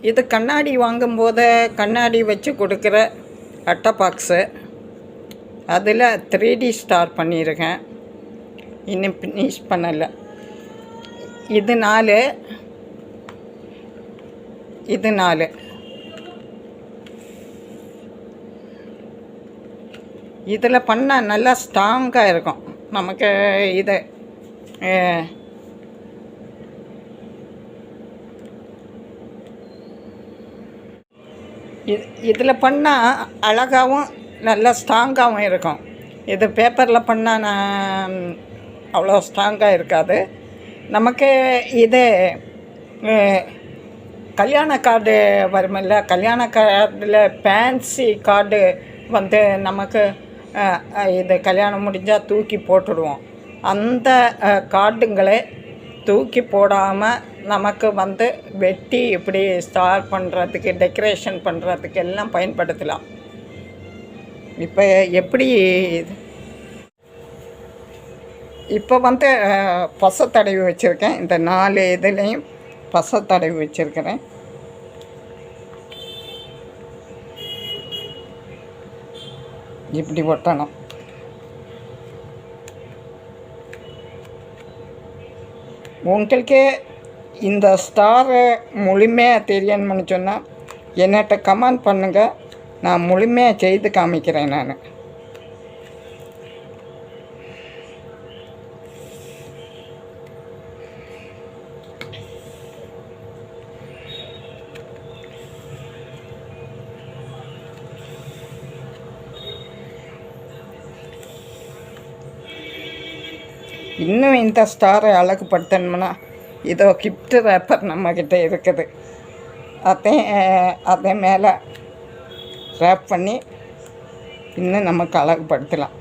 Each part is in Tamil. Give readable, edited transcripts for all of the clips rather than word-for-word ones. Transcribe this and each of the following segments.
இது கண்ணாடி வாங்கும்போது கண்ணாடி வச்சு கொடுக்குற அட்டை பாக்ஸு. அதில் 3D ஸ்டார் பண்ணியிருக்கேன், இன்னும் ஃபினிஷ் பண்ணலை. இது 4, இது 4. இதில் பண்ணால் நல்லா ஸ்ட்ராங்காக இருக்கும் நமக்கு. இது இதில் பண்ணால் அழகாகவும் நல்லா ஸ்ட்ராங்காகவும் இருக்கும். இது பேப்பரில் பண்ணால் நான் அவ்வளோ ஸ்ட்ராங்காக இருக்காது நமக்கு. இது கல்யாண கார்டு வருமில்ல, கல்யாண கார்டில் ஃபேன்சி கார்டு வந்து நமக்கு இது கல்யாணம் முடிஞ்சால் தூக்கி போட்டுடுவோம். அந்த கார்டுங்களை தூக்கி போடாமல் நமக்கு வந்து வெட்டி இப்படி ஸ்டார் பண்ணுறதுக்கு, டெக்கரேஷன் பண்ணுறதுக்கு எல்லாம் பயன்படுத்தலாம். இப்போ எப்படி இப்போ வந்து பசை தடவி வச்சுருக்கேன். இந்த 4 இதுலேயும் பசை தடவி வச்சுருக்கிறேன். இப்படி ஒட்டணும். உங்களுக்கு இந்த ஸ்டாரை முழுமையாக தெரியணும்னு சொன்னால் என்னட்ட கமெண்ட் பண்ணுங்கள், நான் முழுமையாக செய்து காமிக்கிறேன். நான் இன்னும் இந்த ஸ்டாரை அழகுப்படுத்தணும்னா இதோ கிஃப்ட் ரேப்பர் நம்மக்கிட்ட இருக்குது. அதே மேலே ரேப் பண்ணி இன்னும் நமக்கு அழகுப்படுத்தலாம்.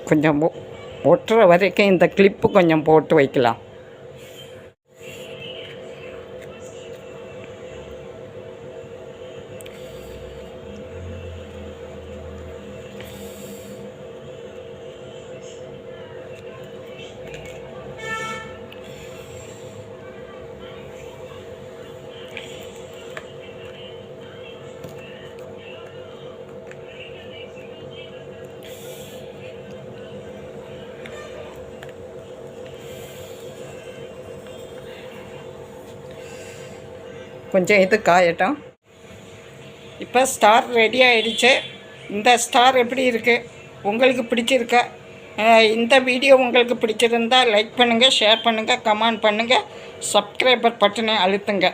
கொஞ்சம் ஒட்டுற வரைக்கும் இந்த கிளிப்பு கொஞ்சம் போட்டு வைக்கலாம். கொஞ்சம் இது காயட்டும். இப்போ ஸ்டார் ரெடி ஆகிடுச்சு. இந்த ஸ்டார் எப்படி இருக்குது, உங்களுக்கு பிடிச்சிருக்கா? இந்த வீடியோ உங்களுக்கு பிடிச்சிருந்தால் லைக் பண்ணுங்கள், ஷேர் பண்ணுங்கள், கமெண்ட் பண்ணுங்கள், சப்ஸ்கிரைபர் பட்டனை அழுத்துங்க.